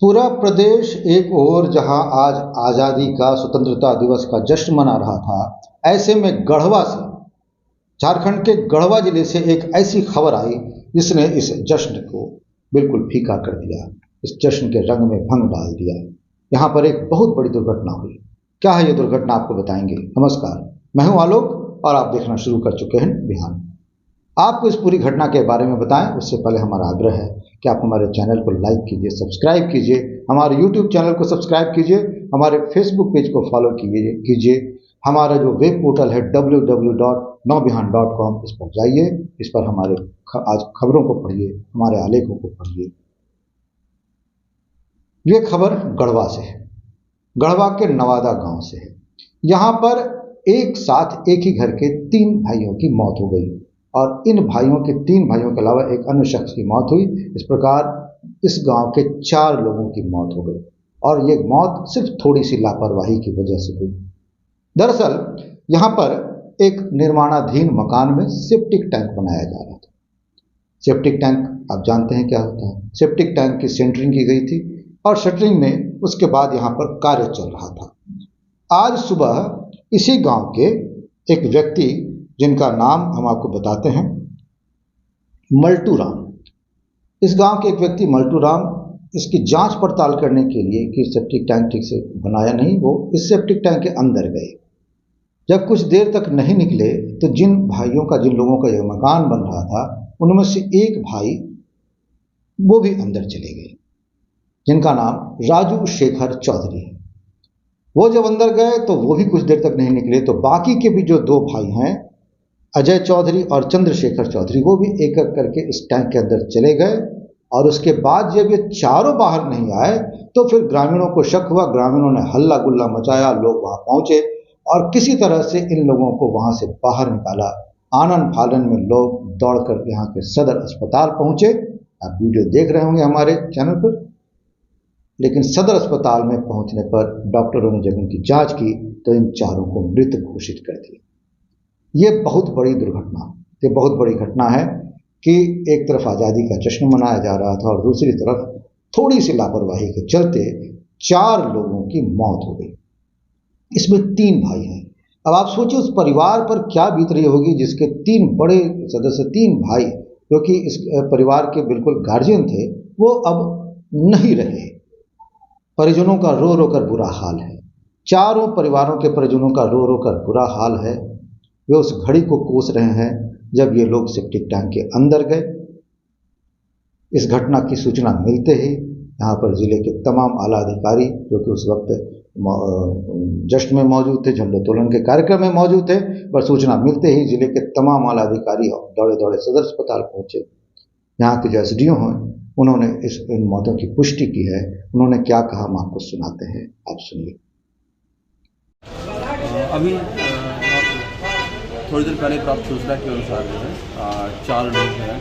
पूरा प्रदेश एक ओर जहां आज आज़ादी का स्वतंत्रता दिवस का जश्न मना रहा था, ऐसे में गढ़वा से, झारखंड के गढ़वा जिले से एक ऐसी खबर आई जिसने इस जश्न को बिल्कुल फीका कर दिया, इस जश्न के रंग में भंग डाल दिया। यहाँ पर एक बहुत बड़ी दुर्घटना हुई। क्या है ये दुर्घटना, आपको बताएंगे। नमस्कार, मैं हूं आलोक और आप देखना शुरू कर चुके हैं बिहान। आपको इस पूरी घटना के बारे में बताएं उससे पहले हमारा आग्रह है कि आप हमारे चैनल को लाइक कीजिए, सब्सक्राइब कीजिए, हमारे यूट्यूब चैनल को सब्सक्राइब कीजिए, हमारे फेसबुक पेज को फॉलो कीजिए, हमारा जो वेब पोर्टल है www.navbihan.com, इस पर जाइए, इस पर हमारे आज खबरों को पढ़िए, हमारे आलेखों को पढ़िए। ये खबर गढ़वा से है, गढ़वा के नवादा गांव से है। यहाँ पर एक साथ एक ही घर के 3 भाइयों की मौत हो गई और इन भाइयों के 3 भाइयों के अलावा एक अन्य शख्स की मौत हुई। इस प्रकार इस गांव के 4 लोगों की मौत हो गई और ये मौत सिर्फ थोड़ी सी लापरवाही की वजह से हुई। दरअसल यहाँ पर एक निर्माणाधीन मकान में सेप्टिक टैंक बनाया जा रहा था। सेप्टिक टैंक आप जानते हैं क्या होता है। सेप्टिक टैंक की सेंटरिंग की गई थी और शटरिंग में उसके बाद यहाँ पर कार्य चल रहा था। आज सुबह इसी गांव के एक व्यक्ति, जिनका नाम हम आपको बताते हैं मल्टू राम, इस गांव के एक व्यक्ति मल्टू राम, इसकी जांच पड़ताल करने के लिए कि सेप्टिक टैंक ठीक से बनाया नहीं, वो इस सेप्टिक टैंक के अंदर गए। जब कुछ देर तक नहीं निकले तो जिन लोगों का यह मकान बन रहा था, उनमें से एक भाई वो भी अंदर चले गए, जिनका नाम राजू शेखर चौधरी है। वो जब अंदर गए तो वो भी कुछ देर तक नहीं निकले तो बाकी के भी जो 2 भाई हैं, अजय चौधरी और चंद्रशेखर चौधरी, वो भी एक एक करके इस टैंक के अंदर चले गए। और उसके बाद जब ये चारों बाहर नहीं आए तो फिर ग्रामीणों को शक हुआ, ग्रामीणों ने हल्ला गुल्ला मचाया, लोग वहां पहुंचे और किसी तरह से इन लोगों को वहां से बाहर निकाला। आनन फानन में लोग दौड़कर यहाँ के सदर अस्पताल पहुंचे। आप वीडियो देख रहे होंगे हमारे चैनल पर। लेकिन सदर अस्पताल में पहुंचने पर डॉक्टरों ने जब इनकी जांच की तो इन चारों को मृत घोषित कर दिया। ये बहुत बड़ी दुर्घटना, ये बहुत बड़ी घटना है कि एक तरफ आज़ादी का जश्न मनाया जा रहा था और दूसरी तरफ थोड़ी सी लापरवाही के चलते 4 लोगों की मौत हो गई। इसमें 3 भाई हैं। अब आप सोचिए उस परिवार पर क्या बीत रही होगी जिसके 3 बड़े सदस्य, 3 भाई जो कि इस परिवार के बिल्कुल गार्जियन थे, वो अब नहीं रहे। परिजनों का रो रो कर बुरा हाल है। चारों परिवारों के परिजनों का रो रो कर बुरा हाल है। वे उस घड़ी को कोस रहे हैं जब ये लोग सेप्टिक टैंक के अंदर गए। इस घटना की सूचना मिलते ही यहाँ पर जिले के तमाम आला अधिकारी, जो कि उस वक्त जश्न में मौजूद थे, झंडोत्तोलन के कार्यक्रम में मौजूद थे, पर सूचना मिलते ही जिले के तमाम आला अधिकारी दौड़े दौड़े सदर अस्पताल पहुंचे। यहाँ के जो एसडीओ हैं, उन्होंने इन मौतों की पुष्टि की है। उन्होंने क्या कहा हम आपको सुनाते हैं, आप सुनिए। अभी थोड़ी देर पहले प्राप्त सूचना के अनुसार जो है 4 लोग हैं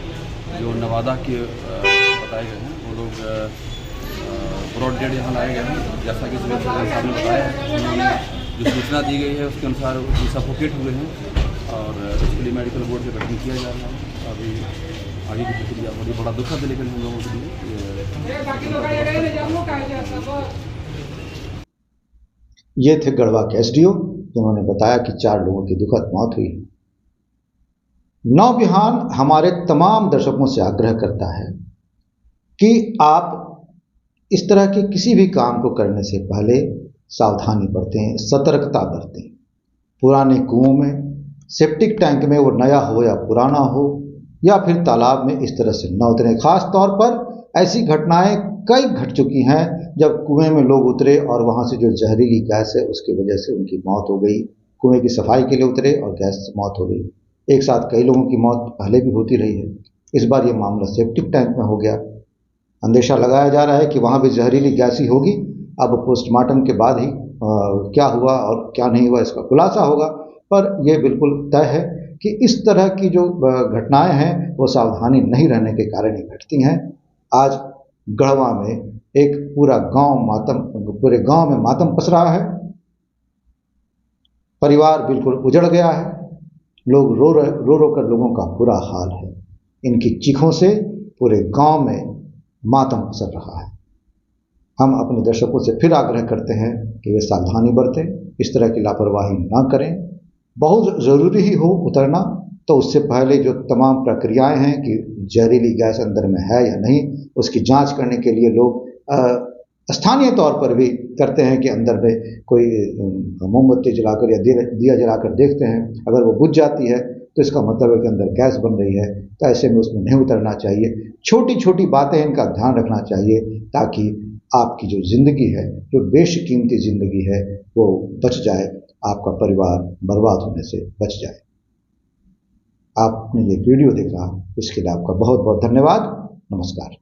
जो नवादा के बताए गए हैं। वो लोग ब्रॉड डेड यहाँ लाए गए हैं। जैसा कि सिविल सर्जन साहब ने बताया है, उन्होंने जो सूचना दी गई है उसके अनुसार वो सफोकेट हुए हैं और उसके लिए मेडिकल बोर्ड से गठन किया जा रहा है। अभी आगे की प्रक्रिया बड़ी बड़ा दुखद है, लेकिन हम लोगों के लिए ये थे गढ़वा के एसडीओ, जिन्होंने बताया कि 4 लोगों की दुखद मौत हुई। नवबिहान हमारे तमाम दर्शकों से आग्रह करता है कि आप इस तरह के किसी भी काम को करने से पहले सावधानी बरतें, सतर्कता बरतें। पुराने कुओं में, सेप्टिक टैंक में, वो नया हो या पुराना हो, या फिर तालाब में इस तरह से न उतरें। खास तौर पर ऐसी घटनाएं कई घट चुकी हैं जब कुएं में लोग उतरे और वहां से जो जहरीली गैस है उसकी वजह से उनकी मौत हो गई। कुएं की सफाई के लिए उतरे और गैस से मौत हो गई। एक साथ कई लोगों की मौत पहले भी होती रही है। इस बार ये मामला सेप्टिक टैंक में हो गया। अंदेशा लगाया जा रहा है कि वहां भी जहरीली गैस ही होगी। अब पोस्टमार्टम के बाद ही क्या हुआ और क्या नहीं हुआ इसका खुलासा होगा, पर यह बिल्कुल तय है कि इस तरह की जो घटनाएं हैं वो सावधानी नहीं रहने के कारण ही घटती हैं। आज गढ़वा में एक पूरे गांव में मातम पस रहा है। परिवार बिल्कुल उजड़ गया है। लोग रो रो कर लोगों का बुरा हाल है। इनकी चीखों से पूरे गांव में मातम पसर रहा है। हम अपने दर्शकों से फिर आग्रह करते हैं कि वे सावधानी बरतें, इस तरह की लापरवाही ना करें। बहुत ज़रूरी ही हो उतरना तो उससे पहले जो तमाम प्रक्रियाएं हैं कि जहरीली गैस अंदर में है या नहीं, उसकी जांच करने के लिए लोग स्थानीय तौर पर भी करते हैं कि अंदर में कोई मोमबत्ती जलाकर या दिया जलाकर देखते हैं। अगर वो बुझ जाती है तो इसका मतलब है कि अंदर गैस बन रही है, तो ऐसे में उसमें नहीं उतरना चाहिए। छोटी छोटी बातें इनका ध्यान रखना चाहिए ताकि आपकी जो ज़िंदगी है, जो बेशकीमती ज़िंदगी है, वो बच जाए, आपका परिवार बर्बाद होने से बच जाए। आपने ये वीडियो देखा उसके लिए आपका बहुत बहुत धन्यवाद। नमस्कार।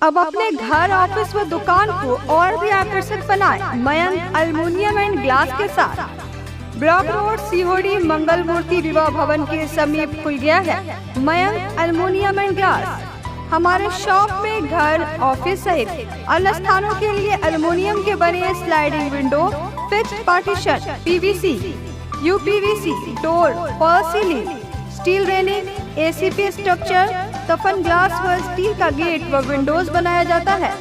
अब अपने घर, ऑफिस व दुकान को और भी आकर्षक बनाएं मयंक एल्युमिनियम एंड ग्लास के साथ। ब्लॉक रोड, सीहोड़ी, मंगल मूर्ति विवाह भवन के समीप खुल गया है मयंक एल्युमिनियम एंड ग्लास। हमारे शॉप में घर, ऑफिस सहित अन्य स्थानों के लिए एल्युमिनियम के बने sliding window, fixed partition, PVC, UPVC door, fall ceiling, steel railing, ACP structure, toughen glass व स्टील का गेट व विंडोज बनाया जाता है।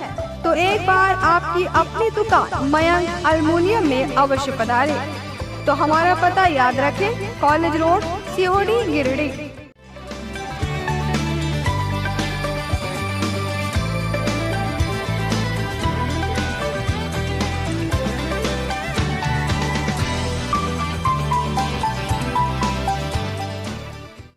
तो एक बार आपकी अपनी दुकान मयंक एल्युमिनियम में अवश्य पधारें। तो हमारा पता याद रखें, कॉलेज रोड, सीहोड़ी, गिरिडीह।